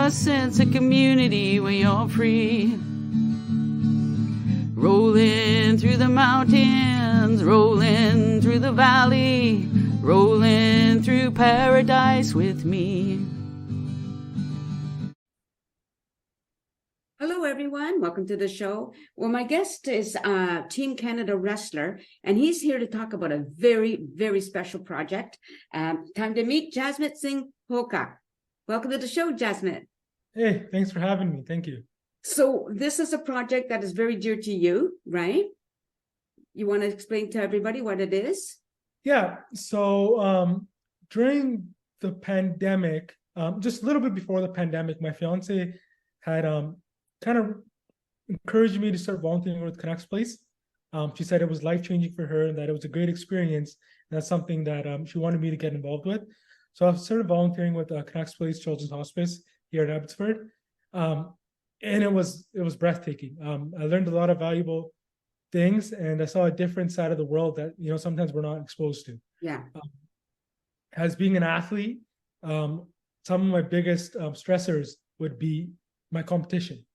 a sense of community when you're free. Rolling through the mountains, rolling through the valley, rolling through paradise with me. Hello, everyone. Welcome to the show. Well, my guest is Team Canada wrestler, and he's here to talk about a very, very special project. Time to meet Jasmit Singh Phulka. Welcome to the show, Jasmit. Hey, thanks for having me. Thank you. So this is a project that is very dear to you, right? You want to explain to everybody what it is? Yeah. So during the pandemic, just a little bit before the pandemic, my fiance had kind of encouraged me to start volunteering with Canucks Place. She said it was life-changing for her and that it was a great experience. And that's something that she wanted me to get involved with. So I started volunteering with Canucks Place Children's Hospice here in Abbotsford. And it was breathtaking. I learned a lot of valuable things, and I saw a different side of the world that sometimes we're not exposed to. Yeah. As being an athlete, some of my biggest stressors would be my competition.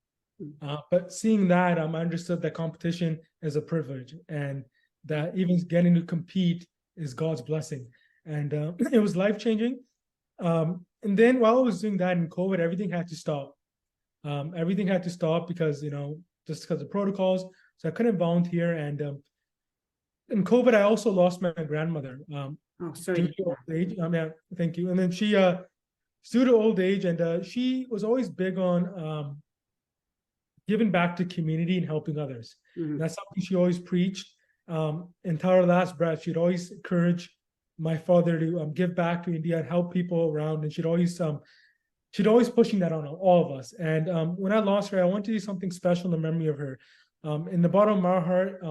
But seeing that, I understood that competition is a privilege, and that even getting to compete is God's blessing. And it was life-changing. And then while I was doing that in COVID, everything had to stop. Everything had to stop because, just because of protocols. So I couldn't volunteer. And in COVID, I also lost my grandmother. Sorry. Due to old age. Yeah, thank you. And then she, due to old age, and she was always big on giving back to community and helping others. Mm-hmm. That's something she always preached. Until her last breath, she'd always encourage my father to give back to India and help people around. And she'd always pushing that on all of us. And when I lost her, I wanted to do something special in the memory of her. In the bottom of my heart,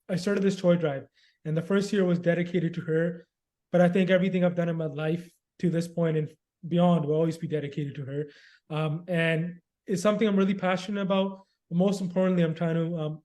I started this toy drive, and the first year was dedicated to her. But I think everything I've done in my life to this point and beyond will always be dedicated to her. And it's something I'm really passionate about. But most importantly, I'm trying to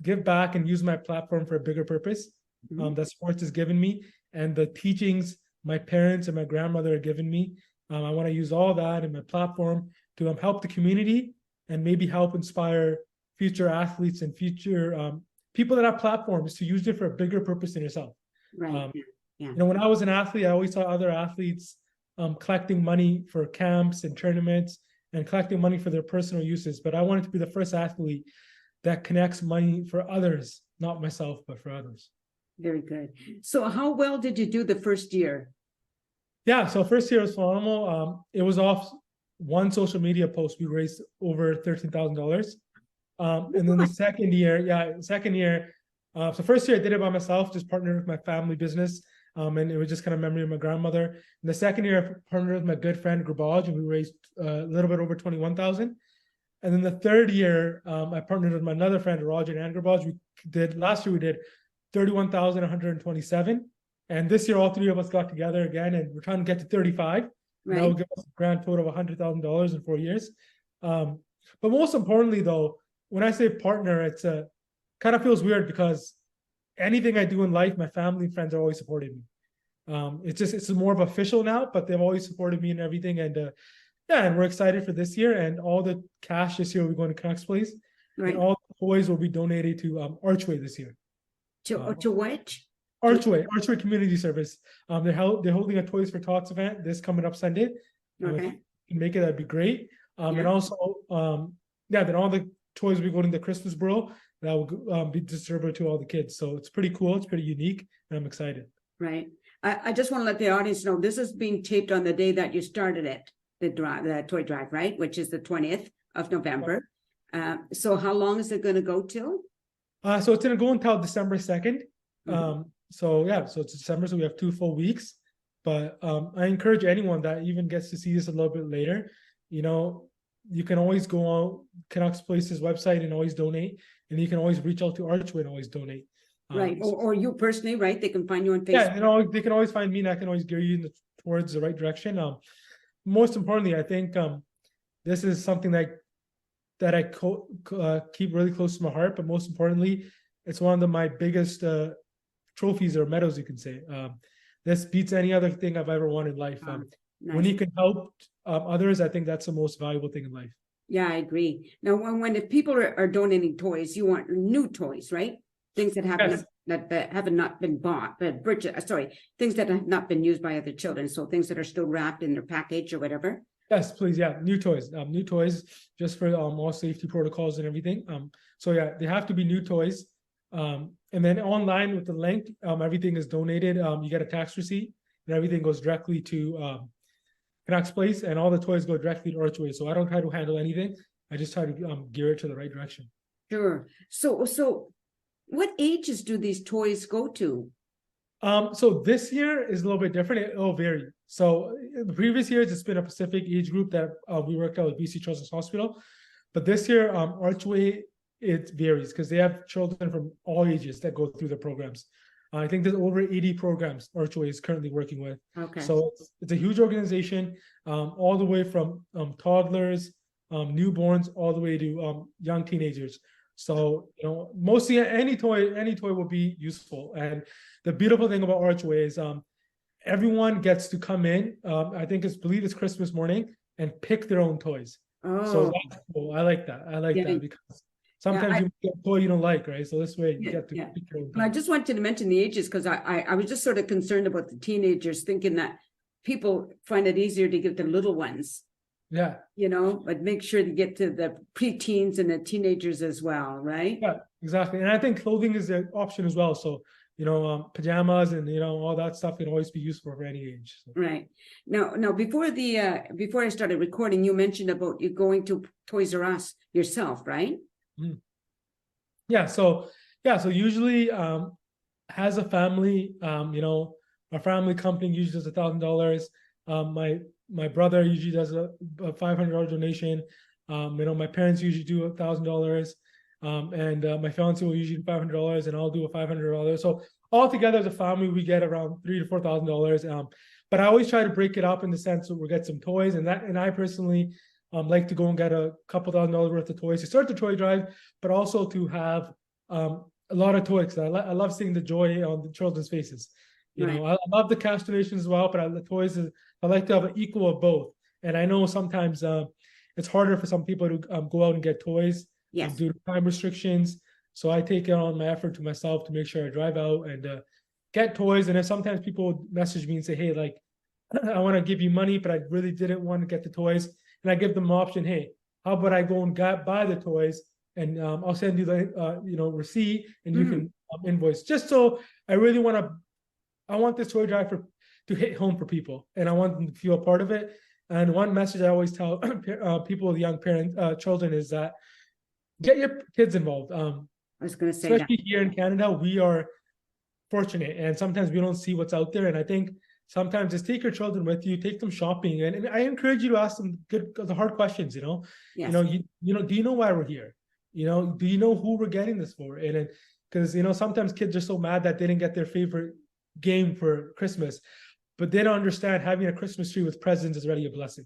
give back and use my platform for a bigger purpose that sports has given me, and the teachings my parents and my grandmother have given me. I want to use all that in my platform to help the community and maybe help inspire future athletes and future people that have platforms to use it for a bigger purpose than yourself. Right. Yeah. When I was an athlete, I always saw other athletes collecting money for camps and tournaments and collecting money for their personal uses. But I wanted to be the first athlete that connects money for others, not myself, but for others. Very good. So how well did you do the first year? Yeah, so first year was phenomenal. It was off one social media post. We raised over $13,000. And then the second year, so first year I did it by myself, just partnered with my family business. And it was just kind of memory of my grandmother. And the second year I partnered with my good friend Grabaj, and we raised a little bit over 21,000. And then the third year, I partnered with my another friend, Roger and Grabaj. Last year we did 31,127. And this year, all three of us got together again, and we're trying to get to 35. Right. That will give us a grand total of $100,000 in 4 years. But most importantly, though, when I say partner, it's kind of feels weird because anything I do in life, my family and friends are always supporting me. It's more of official now, but they've always supported me in everything. And and we're excited for this year. And all the cash this year will be going to Canucks Place. Right. And all the toys will be donated to Archway this year. To which? Archway Community Service. They're holding a Toys for Tots event this coming up Sunday. Okay. If you can make it, that'd be great. And also, then all the toys will be going to the Christmas Bro that will be distributed to all the kids. So it's pretty cool. It's pretty unique, and I'm excited. Right. I just want to let the audience know this is being taped on the day that you started it, the toy drive, right? Which is the 20th of November. So how long is it going to go till? So it's going to go until December 2nd. So it's December, so we have 2 full weeks. But I encourage anyone that even gets to see this a little bit later, you can always go on Canucks Place's website and always donate, and you can always reach out to Archway and always donate. Right, or you personally, right? They can find you on Facebook. Yeah, they can always find me, and I can always gear you towards the right direction. Most importantly, I think this is something that I keep really close to my heart. But most importantly, it's one of my biggest trophies or medals, you can say. This beats any other thing I've ever won in life. Nice. When you can help others, I think that's the most valuable thing in life. Yeah, I agree. Now, when if people are donating toys, you want new toys, right? Things that have Yes. that have not been bought, but things that have not been used by other children. So things that are still wrapped in their package or whatever. Yes, please. Yeah, new toys. New toys just for all safety protocols and everything. So yeah, they have to be new toys. And then online with the link, everything is donated. You get a tax receipt, and everything goes directly to Canucks Place, and all the toys go directly to Archway. So I don't try to handle anything. I just try to gear it to the right direction. Sure. So what ages do these toys go to? So this year is a little bit different. It'll vary. So in the previous years, it's been a specific age group that we worked out with BC Children's Hospital. But this year, Archway, it varies because they have children from all ages that go through the programs. I think there's over 80 programs Archway is currently working with. Okay. So it's a huge organization, all the way from toddlers, newborns, all the way to young teenagers. So, mostly any toy will be useful. And the beautiful thing about Archway is everyone gets to come in. I believe it's Christmas morning, and pick their own toys. So that's cool. I like that. That because sometimes you get a toy you don't like, right? So this way you get to pick your own toy. I just wanted to mention the ages because I was just sort of concerned about the teenagers, thinking that people find it easier to give the little ones. Yeah. But make sure to get to the preteens and the teenagers as well, right? Yeah, exactly. And I think clothing is an option as well. So, pajamas and, all that stuff can always be useful for any age. So. Right. Now, before I started recording, you mentioned about you going to Toys R Us yourself, right? Mm. Yeah. So usually, as a family, our family company usually does $1,000. My brother usually does a $500 donation. My parents usually do $1,000. And my fiance will usually do $500, and I'll do a $500. So all together as a family, we get around $3,000 to $4,000. But I always try to break it up in the sense that we'll get some toys, and I personally like to go and get a couple $1,000 worth of toys to start the toy drive, but also to have a lot of toys. I love seeing the joy on the children's faces. I love the cash donations as well, but the toys I like to have an equal of both. And I know sometimes it's harder for some people to go out and get toys due to time restrictions. So I take it on my effort to myself to make sure I drive out and get toys. And if sometimes people message me and say, hey, like, I want to give you money, but I really didn't want to get the toys. And I give them an option, hey, how about I go and buy the toys, and I'll send you the receipt, and you can invoice. Just so I really I want this toy drive to hit home for people, and I want them to feel a part of it. And one message I always tell people with young children is that get your kids involved. I was going to say especially here in Canada, we are fortunate, and sometimes we don't see what's out there. And I think sometimes just take your children with you, take them shopping, and I encourage you to ask them the hard questions. Yes. Do you know why we're here? Do you know who we're getting this for? And because sometimes kids are so mad that they didn't get their favorite game for Christmas, but they don't understand having a Christmas tree with presents is already a blessing.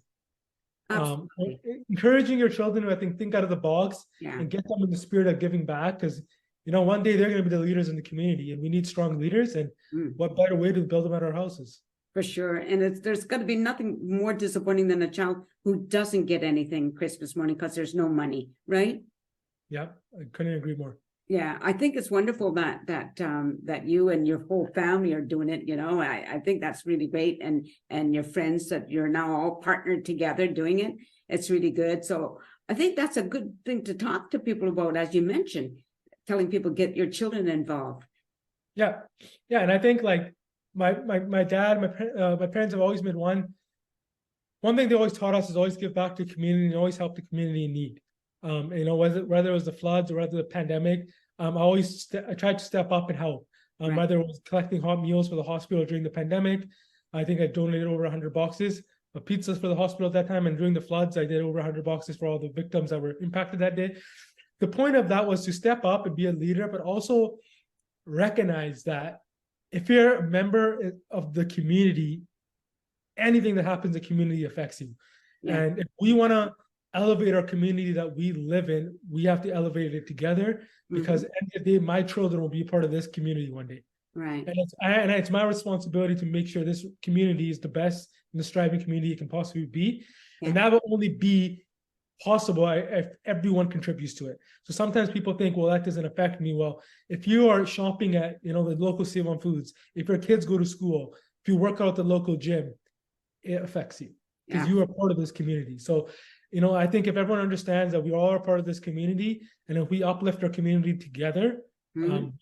Encouraging your children to, I think out of the box and get them in the spirit of giving back, because one day they're going to be the leaders in the community, and we need strong leaders, and what better way to build them at our houses? For sure. And there's got to be nothing more disappointing than a child who doesn't get anything Christmas morning because there's no money, right? Yeah, I couldn't agree more. Yeah, I think it's wonderful that you and your whole family are doing it. I think that's really great, and your friends that you're now all partnered together doing it. It's really good. So I think that's a good thing to talk to people about, as you mentioned, telling people get your children involved. Yeah, and I think like my dad, my parents have always made one thing they always taught us is always give back to the community and always help the community in need. Whether it was the floods or whether the pandemic, I tried to step up and help. Whether it was collecting hot meals for the hospital during the pandemic, I think I donated over 100 boxes of pizzas for the hospital at that time, and during the floods, I did over 100 boxes for all the victims that were impacted that day. The point of that was to step up and be a leader, but also recognize that if you're a member of the community, anything that happens in the community affects you. Yeah. And if we want to elevate our community that we live in, we have to elevate it together, because at the end of the day, my children will be a part of this community one day. Right. And it's my responsibility to make sure this community is the best and the striving community it can possibly be. And that will only be possible if everyone contributes to it. So sometimes people think, well, that doesn't affect me. Well, if you are shopping at, the local Save-On Foods, if your kids go to school, if you work out at the local gym, it affects you because you are part of this community. So, I think if everyone understands that we all are part of this community, and if we uplift our community together, do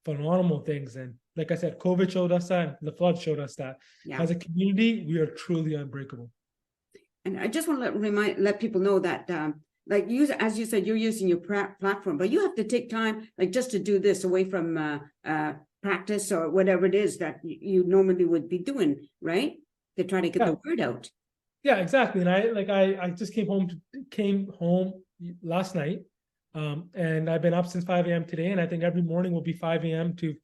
phenomenal things. And like I said, COVID showed us that, the flood showed us that. As a community, we are truly unbreakable. And I just want to let people know that, like you, as you said, you're using your platform, but you have to take time, like just to do this away from practice or whatever it is that you normally would be doing, right? To try to get the word out. Yeah, exactly. And I just came home last night, and I've been up since 5 a.m. today. And I think every morning will be 5 a.m. to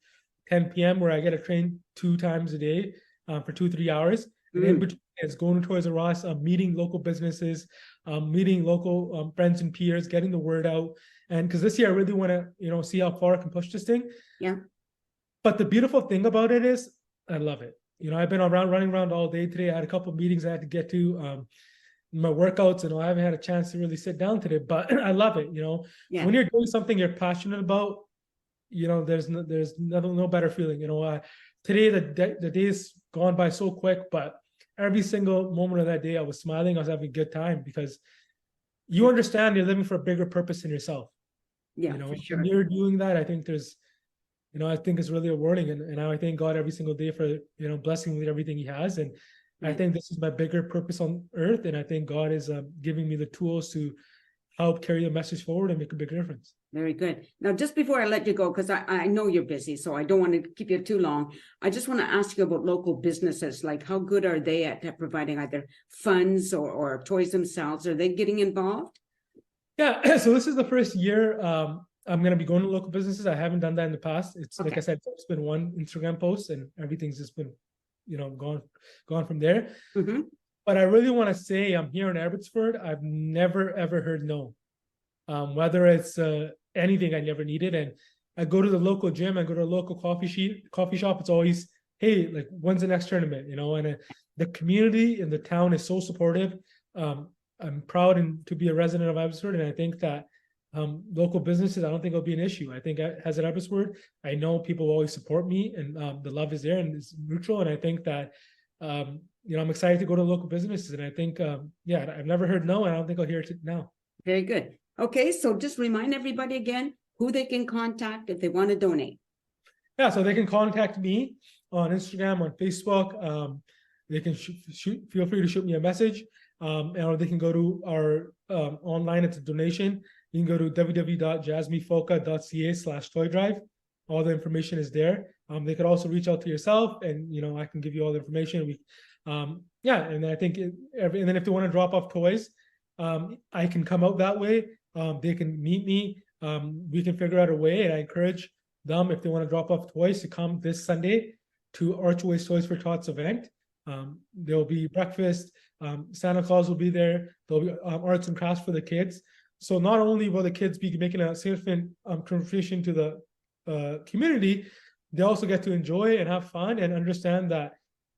10 p.m. where I get a train 2 times a day for 2-3 hours. And in between, it's going to Toys R Us, meeting local businesses, meeting local friends and peers, getting the word out. And because this year I really want to, see how far I can push this thing. Yeah. But the beautiful thing about it is I love it. I've been running around all day today. I had a couple of meetings I had to get to, my workouts, and I haven't had a chance to really sit down today, but I love it. When you're doing something you're passionate about, there's no better feeling. Today the day's gone by so quick, but every single moment of that day I was smiling. I was having a good time because you understand you're living for a bigger purpose than yourself. Yeah, for sure. When you're doing that, I think there's, I think it's really rewarding, and I thank God every single day for blessing me with everything He has, and I think this is my bigger purpose on earth, and I think God is giving me the tools to help carry the message forward and make a big difference. Very good. Now, just before I let you go, because I know you're busy, so I don't want to keep you too long. I just want to ask you about local businesses. Like, how good are they at providing either funds or toys themselves? Are they getting involved? Yeah. So this is the first year I'm going to be going to local businesses. I haven't done that in the past. It's like I said, it's been one Instagram post, and everything's just been, gone from there. Mm-hmm. But I really want to say I'm here in Abbotsford. I've never, ever heard no. Whether it's anything I never needed. And I go to the local gym, I go to a local coffee shop. It's always, hey, like, when's the next tournament? And the community in the town is so supportive. I'm proud to be a resident of Abbotsford. And I think that local businesses, I don't think it'll be an issue. I think as an Abbotsford, I know people will always support me, and the love is there and it's mutual. And I think that, I'm excited to go to local businesses. And I think, I've never heard no, and I don't think I'll hear it now. Very good. Okay, so just remind everybody again who they can contact if they want to donate. Yeah, so they can contact me on Instagram, on Facebook. They can feel free to shoot me a message, or they can go to our online. It's a donation. You can go to www.jasmitphulka.ca/toy drive. All the information is there. They could also reach out to yourself, and I can give you all the information. And I think, and then if they want to drop off toys, I can come out that way. They can meet me. We can figure out a way, and I encourage them, if they want to drop off toys, to come this Sunday to Archways Toys for Tots event. There will be breakfast. Santa Claus will be there. There'll be arts and crafts for the kids. So not only will the kids be making a significant contribution to the community, they also get to enjoy and have fun and understand that,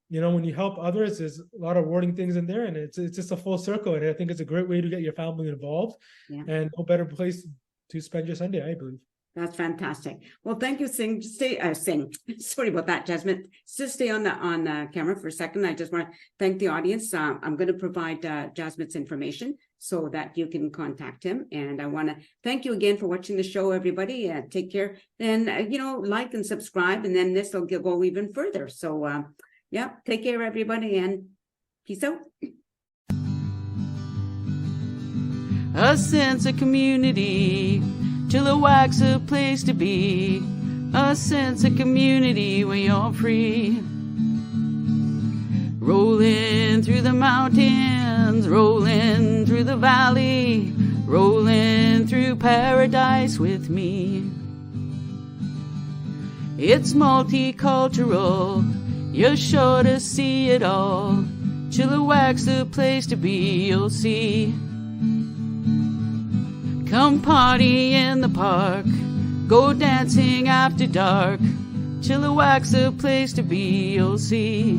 when you help others, there's a lot of rewarding things in there, and it's just a full circle. And I think it's a great way to get your family involved, and no better place to spend your Sunday, I believe. That's fantastic. Well, thank you, Singh. Singh. Sorry about that, Jasmit. Just stay on the camera for a second. I just want to thank the audience. I'm going to provide Jasmit's information so that you can contact him. And I want to thank you again for watching the show, everybody. Take care. And, like and subscribe, and then this will go even further. So, take care, everybody, and peace out. A sense of community, Chilliwack's a place to be. A sense of community where you're free. Rolling through the mountains, rolling through the valley, rolling through paradise with me. It's multicultural, you're sure to see it all. Chilliwack's the place to be, you'll see. Come party in the park, go dancing after dark. Chilliwack's the place to be, you'll see.